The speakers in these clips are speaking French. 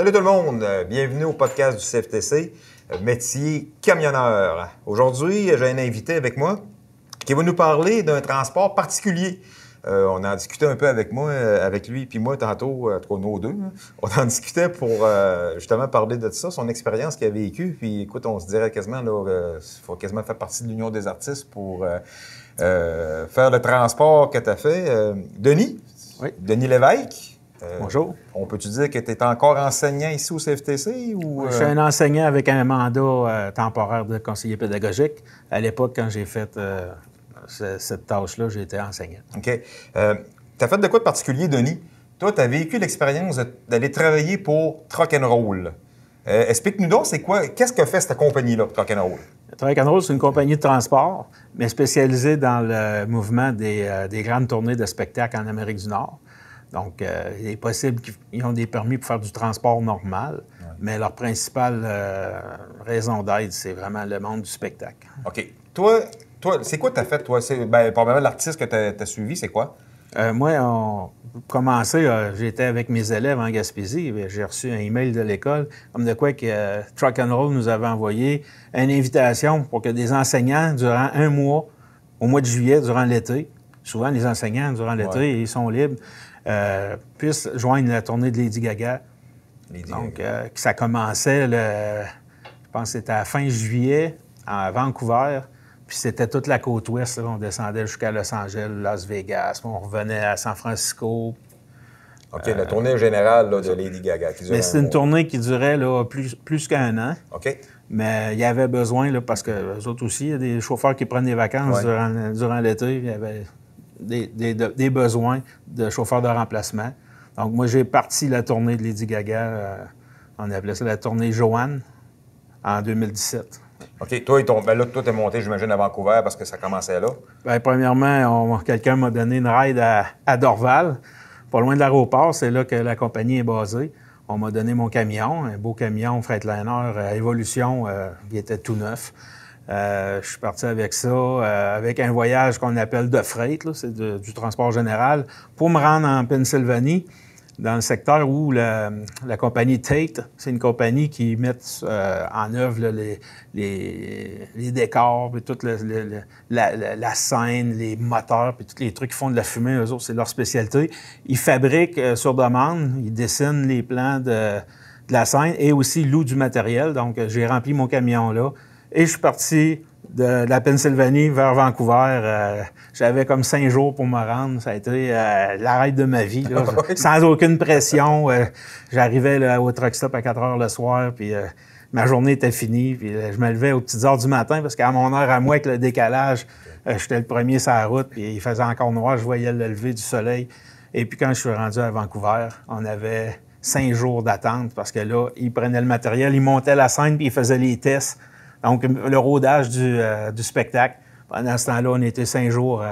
Salut tout le monde, bienvenue au podcast du CFTC, métier camionneur. Aujourd'hui, j'ai un invité avec moi qui va nous parler d'un transport particulier. On en discutait un peu avec moi, avec lui puis moi tantôt, en tout cas nous deux. On en discutait pour justement parler de ça, son expérience qu'il a vécue. Puis écoute, on se dirait quasiment, il faut quasiment faire partie de l'Union des artistes pour faire le transport que tu as fait. Denis? Oui. Denis Lévesque. Bonjour. On peut-tu dire que tu es encore enseignant ici au CFTC? Ou, Je suis un enseignant avec un mandat temporaire de conseiller pédagogique. À l'époque, quand j'ai fait cette tâche-là, j'étais enseignant. OK. Tu as fait de quoi de particulier, Denis? Toi, tu as vécu l'expérience d'aller travailler pour Truck & Roll. Explique-nous donc, c'est quoi? Qu'est-ce que fait cette compagnie-là, Truck & Roll? Truck & Roll, c'est une compagnie de transport, mais spécialisée dans le mouvement des grandes tournées de spectacles en Amérique du Nord. Donc, il est possible qu'ils ont des permis pour faire du transport normal, mais leur principale raison d'être, c'est vraiment le monde du spectacle. OK. Toi c'est quoi tu as fait, toi? Probablement, l'artiste que tu as suivi, c'est quoi? Moi, j'étais avec mes élèves en Gaspésie. J'ai reçu un email de l'école, comme de quoi que Truck & Roll nous avait envoyé une invitation pour que des enseignants, durant un mois, au mois de juillet, durant l'été, souvent les enseignants, durant l'été, ils sont libres, puissent joindre la tournée de Lady Gaga. Donc, ça commençait, je pense que c'était à la fin juillet, à Vancouver. Puis c'était toute la côte ouest. Là. On descendait jusqu'à Los Angeles, Las Vegas. On revenait à San Francisco. OK, la tournée générale là, de Lady Gaga. Mais c'était une tournée qui durait là, plus qu'un an. OK. Mais il y avait besoin, là, parce que eux autres aussi, il y a des chauffeurs qui prennent des vacances durant l'été. Il y avait des besoins de chauffeurs de remplacement. Donc moi, j'ai parti la tournée de Lady Gaga. On appelait ça la tournée Joanne en 2017. OK. Toi, tu es monté, j'imagine, à Vancouver parce que ça commençait là. Bien, premièrement, quelqu'un m'a donné une ride à Dorval, pas loin de l'aéroport. C'est là que la compagnie est basée. On m'a donné mon camion, un beau camion Freightliner Evolution qui était tout neuf. Je suis parti avec ça, avec un voyage qu'on appelle de freight, là, c'est du transport général, pour me rendre en Pennsylvanie, dans le secteur où la compagnie Tate, c'est une compagnie qui met en œuvre là, les décors, puis toute la scène, les moteurs, puis tous les trucs qui font de la fumée, eux autres, c'est leur spécialité. Ils fabriquent sur demande, ils dessinent les plans de la scène et aussi louent du matériel. Donc, j'ai rempli mon camion là et je suis parti de la Pennsylvanie vers Vancouver. J'avais comme 5 jours pour me rendre. Ça a été la ride de ma vie, là, sans aucune pression. J'arrivais là, au truck stop à 4 heures le soir, puis ma journée était finie. Puis je me levais aux petites heures du matin, parce qu'à mon heure à moi, avec le décalage, j'étais le premier sur la route, puis il faisait encore noir. Je voyais le lever du soleil. Et puis quand je suis rendu à Vancouver, on avait 5 jours d'attente, parce que là, ils prenaient le matériel, ils montaient la scène, puis ils faisaient les tests. Donc, le rodage du spectacle. Pendant ce temps-là, on était 5 jours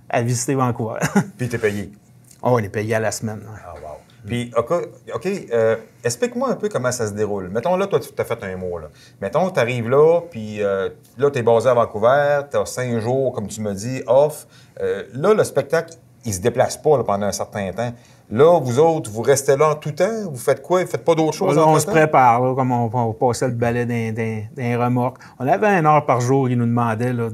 à visiter Vancouver. Puis, tu es payé? Oh, on est payé à la semaine. Ouais. Ah, wow. Puis, OK, explique-moi un peu comment ça se déroule. Mettons, là, toi, tu as fait un mois. Là. Mettons, tu arrives là, puis là, tu es basé à Vancouver, tu as 5 jours, comme tu me dis, off. Là, le spectacle, il ne se déplace pas là, pendant un certain temps. Là, vous autres, vous restez là en tout temps? Vous faites quoi? Vous ne faites pas d'autres choses là, en on se prépare, là, comme on passait le balai d'un remorque. On avait 1 heure par jour. Ils nous demandaient, là,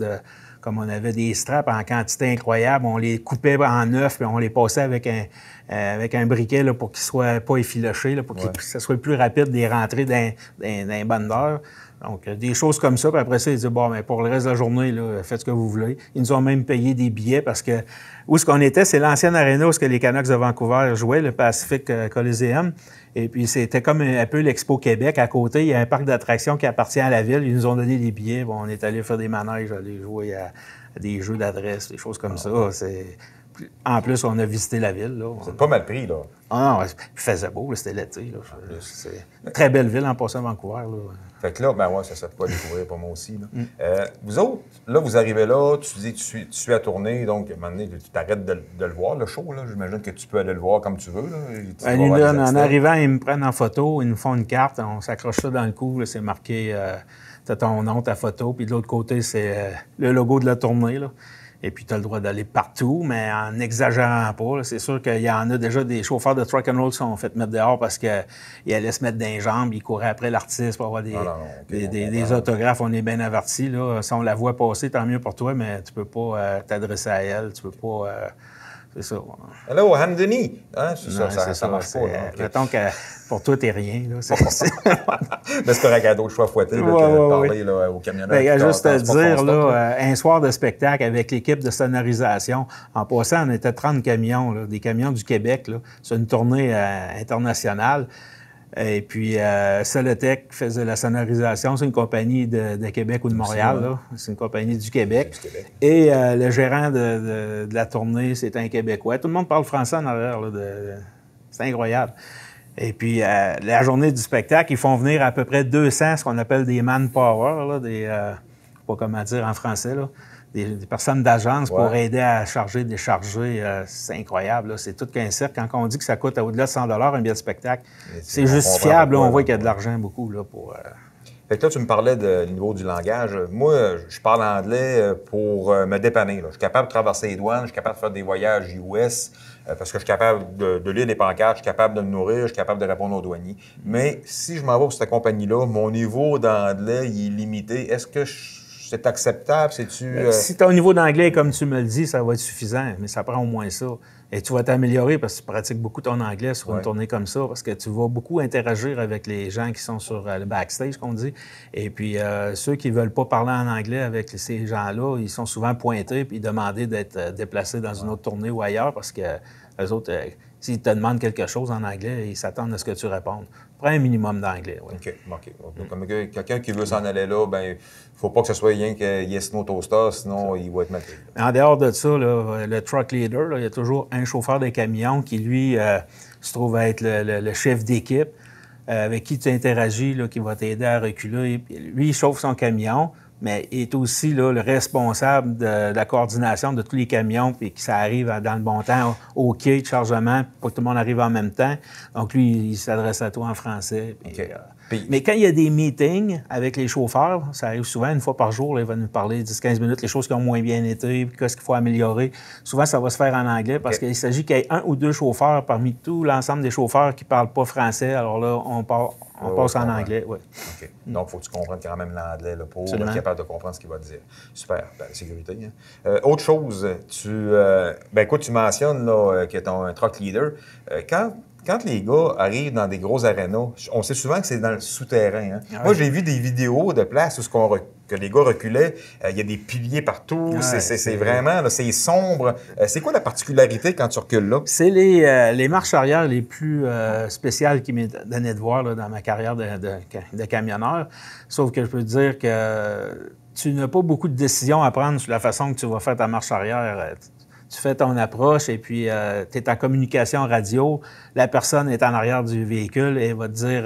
comme on avait des straps en quantité incroyable, on les coupait en neuf, puis on les passait avec un briquet là, pour qu'ils ne soient pas effilochés, là, pour que ça soit plus rapide des rentrées d'un bandeur. Donc, des choses comme ça. Puis après ça, ils disaient, bon, mais pour le reste de la journée, là, faites ce que vous voulez. Ils nous ont même payé des billets parce que où ce qu'on était, c'est l'ancienne aréna où les Canucks de Vancouver jouaient, le Pacific Coliseum. Et puis, c'était comme un peu l'Expo Québec. À côté, il y a un parc d'attractions qui appartient à la ville. Ils nous ont donné des billets. Bon, on est allé faire des manèges, aller jouer à des jeux d'adresse, des choses comme ça. En plus, on a visité la ville. Là. C'est pas mal pris, là. Ah non, il faisait beau, c'était l'été. C'est une très belle ville en passant à Vancouver. Là. Fait que là, ben ouais, ça peut découvrir pour moi aussi. Là. Vous autres, là, vous arrivez là, tu dis que tu suis à tourner, donc à un moment donné, tu t'arrêtes de le voir, le show. Là. J'imagine que tu peux aller le voir comme tu veux. Là. En arrivant, ils me prennent en photo, ils nous font une carte, on s'accroche ça dans le cou, là, c'est marqué, t'as ton nom, ta photo, puis de l'autre côté, c'est le logo de la tournée. Là. Et puis, tu as le droit d'aller partout, mais en n'exagérant pas. C'est sûr qu'il y en a déjà des chauffeurs de truck and roll qui sont fait mettre dehors parce qu'ils allaient se mettre dans les jambes, ils couraient après l'artiste pour avoir des autographes. On est bien avertis. Là. Si on la voit passer, tant mieux pour toi, mais tu peux pas t'adresser à elle. Tu peux pas... c'est ça. Hello, Hamdeni! Hein, c'est ça marche pas. Mettons que pour toi, t'es rien. Là. Mais c'est correct, à d'autres choix fouettés de parler là, aux camionneurs. Juste te dire, là, un soir de spectacle avec l'équipe de sonorisation, en passant, on était 30 camions, là, des camions du Québec. Là, c'est une tournée internationale. Et puis, Solotech faisait la sonorisation. C'est une compagnie de Québec ou de Montréal. Là. C'est une compagnie du Québec. Et le gérant de la tournée, c'est un Québécois. Tout le monde parle français en arrière. C'est incroyable. Et puis, la journée du spectacle, ils font venir à peu près 200, ce qu'on appelle des manpower, là, pas comment dire en français, là, des personnes d'agence pour aider à charger, décharger. C'est incroyable. Là. C'est tout qu'un cercle. Quand on dit que ça coûte au-delà de 100 un billet de spectacle, c'est justifiable. On voit qu'il y a de l'argent beaucoup. Là, pour, Fait que là, tu me parlais du niveau du langage. Moi, je parle anglais pour me dépanner. Là. Je suis capable de traverser les douanes, je suis capable de faire des voyages US parce que je suis capable de lire des pancartes, je suis capable de me nourrir, je suis capable de répondre aux douaniers. Mais si je m'en vais pour cette compagnie-là, mon niveau d'anglais il est limité. Est-ce que c'est acceptable? Si ton niveau d'anglais est comme tu me le dis, ça va être suffisant, mais ça prend au moins ça. Et tu vas t'améliorer parce que tu pratiques beaucoup ton anglais sur une tournée comme ça, parce que tu vas beaucoup interagir avec les gens qui sont sur le backstage, qu'on dit. Et puis, ceux qui ne veulent pas parler en anglais avec ces gens-là, ils sont souvent pointés puis demandés d'être déplacés dans une autre tournée ou ailleurs parce que eux autres, s'ils te demandent quelque chose en anglais, ils s'attendent à ce que tu répondes. Prends un minimum d'anglais. Oui. OK. Comme quelqu'un qui veut s'en aller là, ben il ne faut pas que ce soit rien que Yes No Toaster, sinon il va être mal payé. En dehors de ça, là, le truck leader, là, il y a toujours un chauffeur de camion qui, lui, se trouve à être le chef d'équipe avec qui tu interagis, là, qui va t'aider à reculer. Lui, il chauffe son camion, mais il est aussi là, le responsable de la coordination de tous les camions puis que ça arrive dans le bon temps au quai de chargement pour que tout le monde arrive en même temps. Donc, lui, il s'adresse à toi en français. Puis, mais quand il y a des meetings avec les chauffeurs, ça arrive souvent, une fois par jour, là, il va nous parler 10-15 minutes, les choses qui ont moins bien été, puis qu'est-ce qu'il faut améliorer. Souvent, ça va se faire en anglais parce qu'il s'agit qu'il y ait un ou deux chauffeurs parmi tout l'ensemble des chauffeurs qui ne parlent pas français. Alors là, on passe en anglais. Ouais. OK. Donc, il faut que tu comprennes quand même l'anglais là, pour être capable de comprendre ce qu'il va te dire. Super. Ben, sécurité. Hein. Autre chose, écoute, tu mentionnes là, que tu es un truck leader. Quand les gars arrivent dans des gros arénas, on sait souvent que c'est dans le souterrain. Hein? Moi, j'ai vu des vidéos de places où que les gars reculaient. Il y a des piliers partout. C'est vraiment, là, c'est sombre. C'est quoi la particularité quand tu recules là? C'est les marches arrière les plus spéciales qui m'est donné de voir là, dans ma carrière de camionneur. Sauf que je peux te dire que tu n'as pas beaucoup de décisions à prendre sur la façon que tu vas faire ta marche arrière. Tu fais ton approche et puis tu es en communication radio. La personne est en arrière du véhicule et va te dire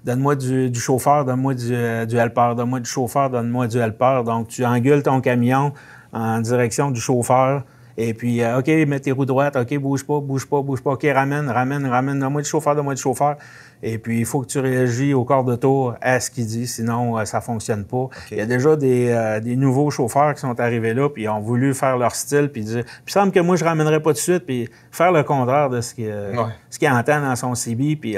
donne-moi du chauffeur, donne-moi du helper, donne-moi du chauffeur, donne-moi du helper. Donc, tu engueules ton camion en direction du chauffeur. Et puis, OK, mets tes roues droites. OK, bouge pas. OK, ramène. Donne-moi du chauffeur. Et puis, il faut que tu réagis au quart de tour à ce qu'il dit, sinon ça fonctionne pas. Okay. Il y a déjà des nouveaux chauffeurs qui sont arrivés là, puis ils ont voulu faire leur style, puis dire... Puis il semble que moi, je ramènerais pas tout de suite, puis faire le contraire de ce qu'il entend dans son CB. Puis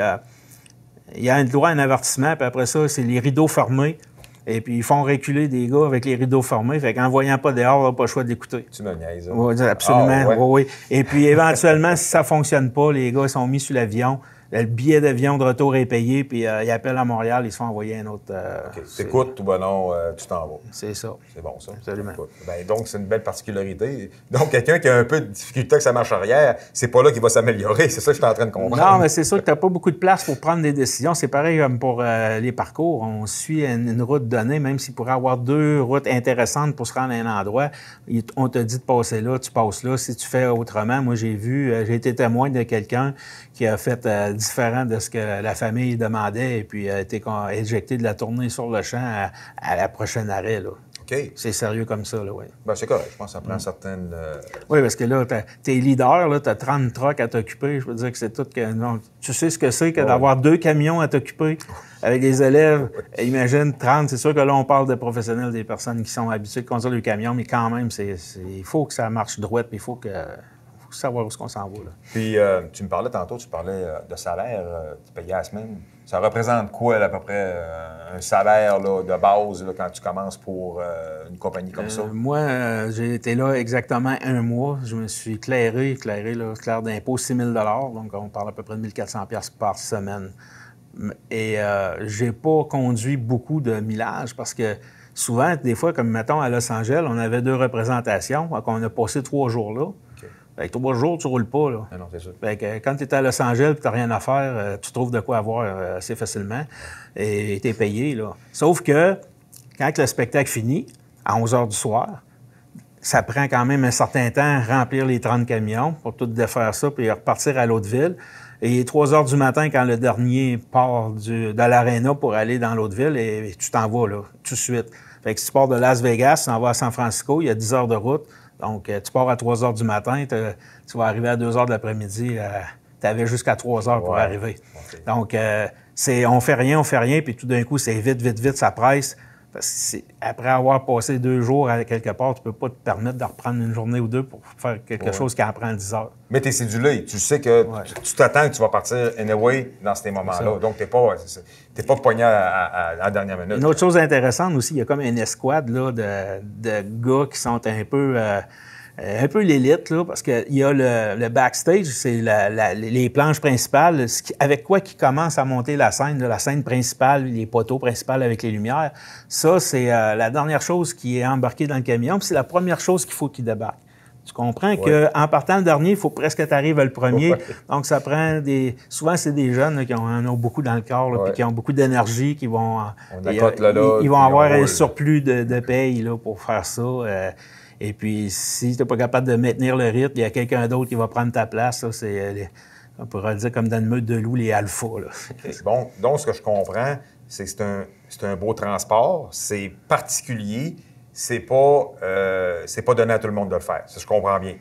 il y a un droit à un avertissement, puis après ça, c'est les rideaux fermés. Et puis, ils font reculer des gars avec les rideaux fermés. Fait qu'en voyant pas dehors, on n'a pas le choix d'écouter. Tu me niaises. Oui, absolument. Oui. Et puis, éventuellement, si ça ne fonctionne pas, les gars sont mis sur l'avion. Le billet d'avion de retour est payé, puis ils appellent à Montréal, ils se font envoyer un autre... OK. T'écoutes, ou ben non, tu t'en vas. C'est ça. C'est bon, ça. Absolument. Ben, donc, c'est une belle particularité. Donc, quelqu'un qui a un peu de difficulté avec sa marche arrière, c'est pas là qu'il va s'améliorer. C'est ça que je suis en train de comprendre. Non, mais c'est sûr que tu n'as pas beaucoup de place pour prendre des décisions. C'est pareil comme pour les parcours. On suit une route donnée, même s'il pourrait y avoir deux routes intéressantes pour se rendre à un endroit. On te dit de passer là, tu passes là. Si tu fais autrement, moi, j'ai été témoin de quelqu'un qui a fait différent de ce que la famille demandait et puis a été éjecté de la tournée sur le champ à la prochaine arrêt. Là. OK. C'est sérieux comme ça, là, oui. Ben, c'est correct. Je pense que ça prend certaines... Oui, parce que là, t'es leader, tu as 30 trucks à t'occuper. Je veux dire que c'est tout que... Non, tu sais ce que c'est que d'avoir 2 camions à t'occuper avec des élèves. Imagine 30. C'est sûr que là, on parle des professionnels, des personnes qui sont habituées de conduire le camion, mais quand même, il faut que ça marche droit, puis il faut savoir où est-ce qu'on s'en va, là. Puis, tu me parlais tantôt, de salaire, tu payais à la semaine. Ça représente quoi, là, à peu près, un salaire là, de base là, quand tu commences pour une compagnie comme ça? Moi, j'ai été là exactement 1 mois. Je me suis clair d'impôt 6 000 donc on parle à peu près de 1 400 par semaine. Et j'ai pas conduit beaucoup de millage parce que souvent, des fois, comme mettons à Los Angeles, on avait 2 représentations, donc on a passé 3 jours là. Fait que 3 jours, tu roules pas, là. Ah non, c'est sûr. Fait que quand tu es à Los Angeles et tu n'as rien à faire, tu trouves de quoi avoir assez facilement et tu es payé, là. Sauf que quand le spectacle finit, à 11 h du soir, ça prend quand même un certain temps à remplir les 30 camions pour tout défaire ça puis repartir à l'autre ville. Et 3 h du matin, quand le dernier part de l'aréna pour aller dans l'autre ville, et tu t'en vas, là, tout de suite. Fait que si tu pars de Las Vegas, tu t'en vas à San Francisco, il y a 10 heures de route. Donc, tu pars à 3 h du matin, tu vas arriver à 2 h de l'après-midi. Tu avais jusqu'à 3 h pour arriver. Okay. Donc, on fait rien, puis tout d'un coup, c'est vite, ça presse. Parce que après avoir passé 2 jours à quelque part, tu peux pas te permettre de reprendre une journée ou 2 pour faire quelque chose qui en prend 10 heures. Mais tu es cédulé. Tu sais que tu t'attends que tu vas partir anyway dans ces moments-là. Donc, tu n'es pas pogné à la dernière minute. Une autre chose intéressante aussi, il y a comme une escouade là, de gars qui sont un peu l'élite, là, parce qu'il y a le backstage, c'est les planches principales, avec quoi qui commence à monter la scène principale, les poteaux principaux avec les lumières. Ça, c'est la dernière chose qui est embarquée dans le camion, puis c'est la première chose qu'il faut qu'il débarque. Tu comprends qu'en partant le dernier, il faut presque que tu arrives le premier. Donc, ça prend souvent, c'est des jeunes là, qui en ont beaucoup dans le corps, puis qui ont beaucoup d'énergie, qui vont... ils vont avoir un surplus de paye là, pour faire ça. Et puis, si tu n'es pas capable de maintenir le rythme, il y a quelqu'un d'autre qui va prendre ta place. Là, on pourrait dire comme dans une meute de loups, les alphas. Là. Bon, donc, ce que je comprends, c'est que c'est un beau transport, c'est particulier, c'est pas donné à tout le monde de le faire. Ça, je comprends bien.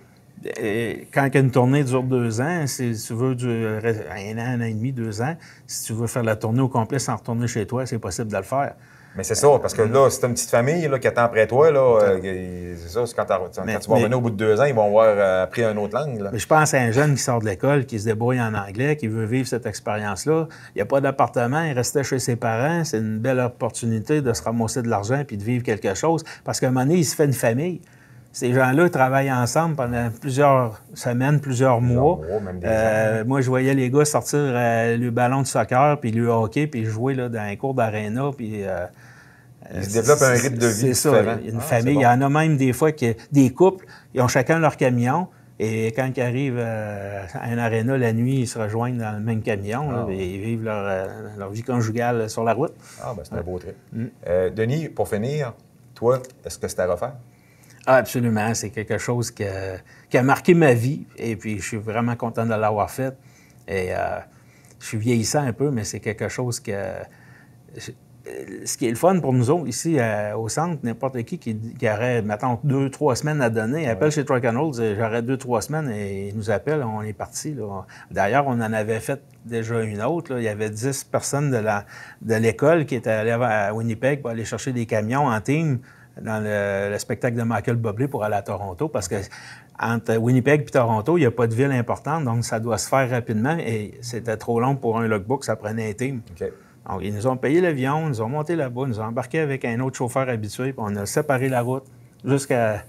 Et quand une tournée dure 2 ans, si tu veux durer 1 an, 1 an et demi, 2 ans, si tu veux faire la tournée au complet sans retourner chez toi, c'est possible de le faire. Mais c'est ça, parce que là, c'est une petite famille là, qui attend après toi. Là, c'est ça, c'est quand tu vas revenir au bout de 2 ans, ils vont avoir appris une autre langue. Là. Mais je pense à un jeune qui sort de l'école, qui se débrouille en anglais, qui veut vivre cette expérience-là. Il n'y a pas d'appartement, il restait chez ses parents. C'est une belle opportunité de se ramasser de l'argent puis de vivre quelque chose. Parce qu'à un moment donné, il se fait une famille. Ces gens-là travaillent ensemble pendant plusieurs semaines, plusieurs mois. Moi, je voyais les gars sortir le ballon de soccer, puis le hockey, puis jouer là, dans un cours d'aréna. Puis, ils se développent un rythme de vie différent. C'est ça. Une famille. Bon. Il y en a même des fois des couples, ils ont chacun leur camion. Et quand ils arrivent à un aréna la nuit, ils se rejoignent dans le même camion et ils vivent leur vie conjugale sur la route. Ah, bien, c'est un beau trip. Denis, pour finir, toi, est-ce que c'était à refaire? Ah, absolument. C'est quelque chose qui a marqué ma vie. Et puis, je suis vraiment content de l'avoir fait. Et je suis vieillissant un peu, mais c'est quelque chose que... Ce qui est le fun pour nous autres, ici, au centre, n'importe qui aurait, mettons, 2-3 semaines à donner, appelle chez Truck & Rolls, j'aurais 2-3 semaines et ils nous appellent, on est parti. D'ailleurs, on en avait fait déjà une autre. Là. Il y avait 10 personnes de l'école qui étaient allées à Winnipeg pour aller chercher des camions en team dans le spectacle de Michael Bublé pour aller à Toronto, parce que entre Winnipeg et Toronto, il n'y a pas de ville importante, donc ça doit se faire rapidement, et c'était trop long pour un logbook, ça prenait un team. Okay. Donc, ils nous ont payé l'avion, ils nous ont monté là-bas, ils nous ont embarqué avec un autre chauffeur habitué, puis on a séparé la route jusqu'à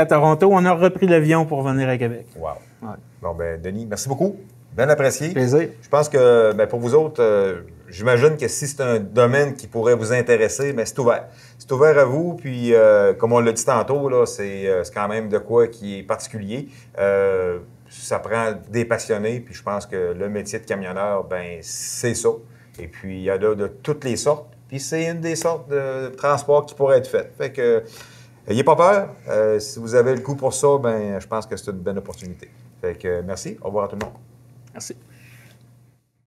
Toronto. On a repris l'avion pour venir à Québec. Wow. Ouais. Bon, bien, Denis, merci beaucoup. Bien apprécié. Plaisir. Je pense que, bien, pour vous autres, j'imagine que si c'est un domaine qui pourrait vous intéresser, bien, c'est ouvert. C'est ouvert à vous, puis comme on l'a dit tantôt, là, c'est quand même de quoi qui est particulier. Ça prend des passionnés, puis je pense que le métier de camionneur, bien, c'est ça. Et puis, il y a de toutes les sortes. Puis, c'est une des sortes de transport qui pourrait être faite. Fait que, n'ayez pas peur. Si vous avez le goût pour ça, bien, je pense que c'est une bonne opportunité. Fait que, merci. Au revoir à tout le monde. Merci.